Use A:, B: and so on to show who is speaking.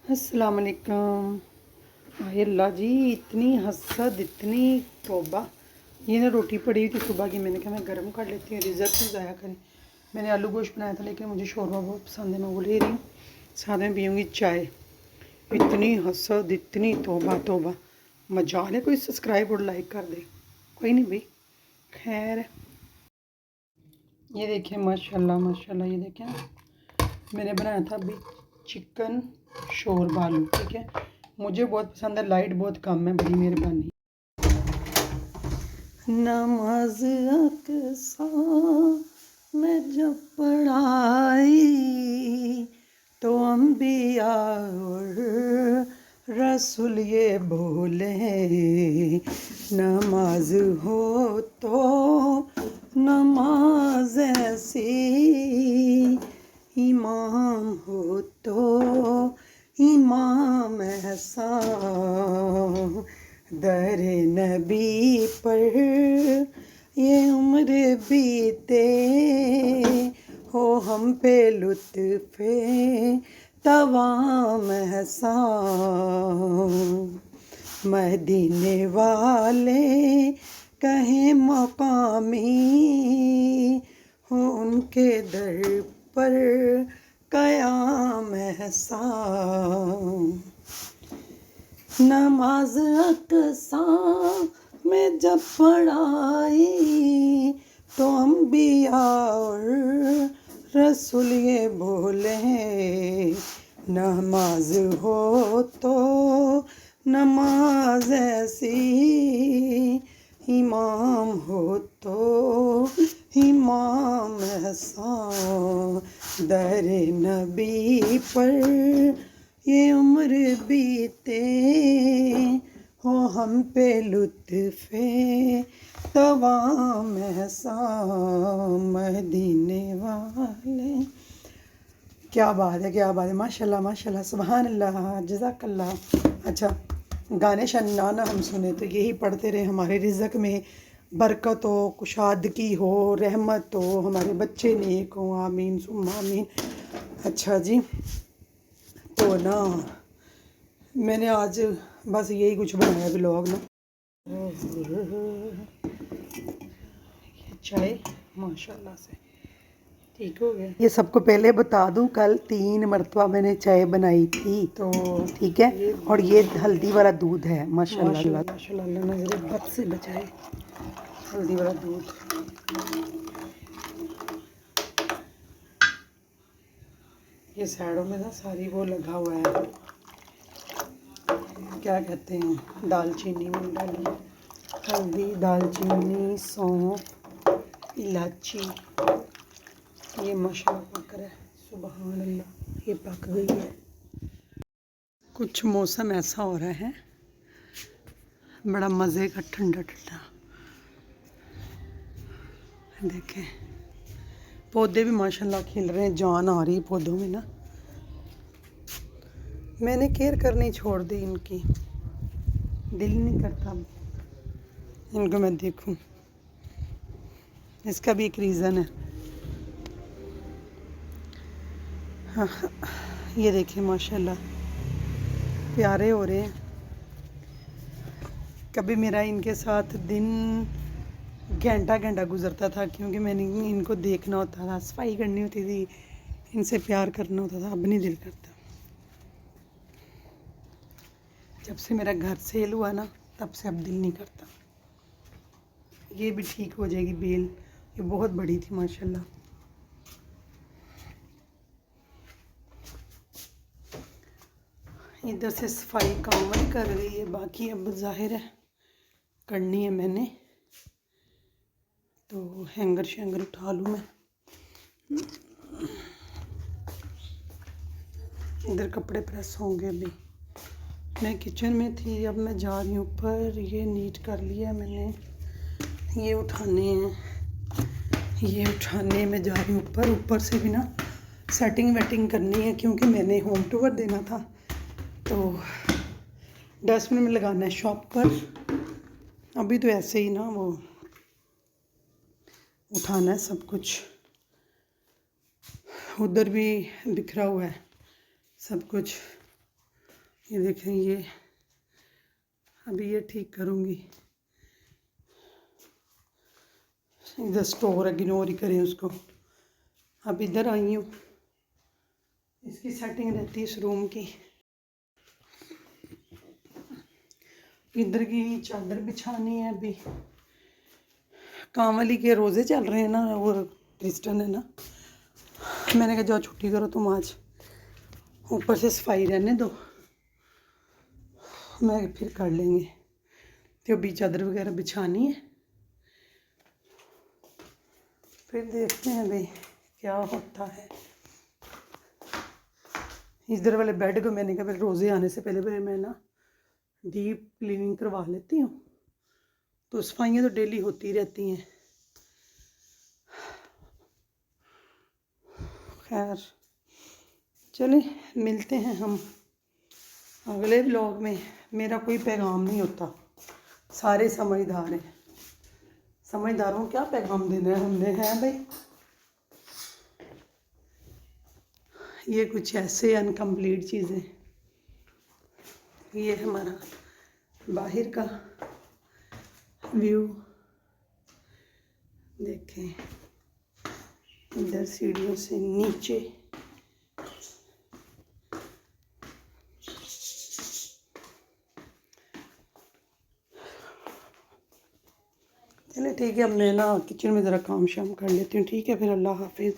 A: अस्सलाम वालेकुम। हाय अल्लाह जी, इतनी हसद, इतनी तौबा। ये ना रोटी पड़ी हुई थी सुबह की, मैंने कहा मैं गर्म कर लेती हूँ, रिजल्ट नहीं ज़ाया करें। मैंने आलू गोश्त बनाया था, लेकिन मुझे शोरबा बहुत पसंद है, मैं वो ले रही हूँ। साथ में पीऊँगी चाय। इतनी हसद, इतनी तौबा तौबा। मजाल है, कोई सब्सक्राइब और लाइक कर दे। कोई नहीं भाई, खैर। ये देखें, माशाल्लाह माशाल्लाह, ये देखें मैंने बनाया था अभी चिकन शोरबा आलू। ठीक है, मुझे बहुत पसंद है, लाइट बहुत कम है, बड़ी मेहरबानी। नमाज अक़सा में जब पढ़ाई तो अम्बिया और रसूल ये बोले, नमाज हो तो नमाज ऐसी, इमाम हो तो इमाम ऐसा, दर नबी पर ये उम्र बीते, हो हम पे लुत्फ़े तवाम ऐसा, मदीने वाले कहें मकामी, हो उनके दर पर कयाम ऐसा, नमाज अक़सा में जब पढ़ाई तो अम्बिया और रसूल ये बोले, नमाज हो तो नमाज ऐसी, इमाम हो तो इमाम ऐसा, दर नबी पर ये उम्र बीते, हो हम पे लुत्फ़े तवाम ऐसा, मदीने वाले। क्या बात है, क्या बात है, माशाल्लाह माशाल्लाह, सुभान अल्लाह, जज़ाकल्लाह। अच्छा, गाने शन्नाना हम सुने तो यही पढ़ते रहे, हमारे रिज़्क़ में बरकत हो, कुशादगी हो, रहमत हो, हमारे बच्चे नेक हो, आमीन सुम्मा आमीन। अच्छा जी, तो ना मैंने आज बस यही कुछ बनाया व्लॉग ना। चाय माशाल्लाह से ठीक हो गया। ये सबको पहले बता दूं, कल 3 मरतबा मैंने चाय बनाई थी, तो ठीक है। और ये हल्दी वाला दूध है, माशाल्लाह माशाल्लाह, नजर बद से बचाए, हल्दी वाला दूध। ये साइडों में ना सारी वो लगा हुआ है, क्या कहते हैं, दालचीनी में डाली, हल्दी, दालचीनी, सौंफ, इलायची। ये माशाल्लाह पक रहा है, सुभान अल्लाह, ये पक गई है। कुछ मौसम ऐसा हो रहा है, बड़ा मज़े का, ठंडा ठंडा। देखें पौधे भी माशाल्लाह खिल रहे हैं, जान आ रही है पौधों में ना। मैंने केयर करनी छोड़ दी इनकी, दिल नहीं करता इनको मैं देखूं। इसका भी एक रीज़न है। हाँ, ये देखें माशाल्लाह प्यारे हो रहे हैं। कभी मेरा इनके साथ दिन घंटा घंटा गुजरता था, क्योंकि मैंने इनको देखना होता था, सफाई करनी होती थी, इनसे प्यार करना होता था। अब नहीं दिल करता। जब से मेरा घर सेल हुआ ना, तब से अब दिल नहीं करता। ये भी ठीक हो जाएगी बेल, ये बहुत बड़ी थी माशाल्लाह। इधर से सफाई काम कर रही है, बाकी अब जाहिर है करनी है मैंने, तो हैंगर शैंगर उठा लूँ मैं। इधर कपड़े प्रेस होंगे अभी। मैं किचन में थी, अब मैं जा रही हूँ ऊपर। ये नीट कर लिया मैंने, ये उठाने हैं, ये उठाने में जा रही हूँ ऊपर। ऊपर से भी ना सेटिंग वेटिंग करनी है, क्योंकि मैंने होम टूर देना था, तो डस्टबिन में लगाना है शॉप पर। अभी तो ऐसे ही ना वो उठाना है सब कुछ। उधर भी बिखरा हुआ है सब कुछ। ये देखें, ये अभी ये ठीक करूँगी। इधर स्टोर इग्नोर ही करें उसको। अब इधर आई हूँ, इसकी सेटिंग रहती है इस रूम की। इधर की चादर बिछानी है। अभी कांवली के रोज़े चल रहे हैं ना, और क्रिस्टन है ना, मैंने कहा जाओ छुट्टी करो तुम आज, ऊपर से सफाई रहने दो, मैं फिर कर लेंगे। तो अभी चादर वगैरह बिछानी है, फिर देखते हैं भाई क्या होता है। इधर वाले बेड को मैंने कहा फिर रोज़े आने से पहले मैं ना डीप क्लीनिंग करवा लेती हूँ, तो सफाइयाँ तो डेली होती रहती हैं। खैर चलें, मिलते हैं हम अगले व्लॉग में। मेरा कोई पैगाम नहीं होता, सारे समझदार हैं। समझदारों को क्या पैगाम देना है हमने, है भाई। ये कुछ ऐसे अनकम्प्लीट चीज़ें। ये हमारा बाहर का व्यू देखें, इधर सीढ़ियों से नीचे। चलिए ठीक है, अब मैं ना किचन में ज़रा काम शाम कर लेती हूँ। ठीक है, फिर अल्लाह हाफिज़।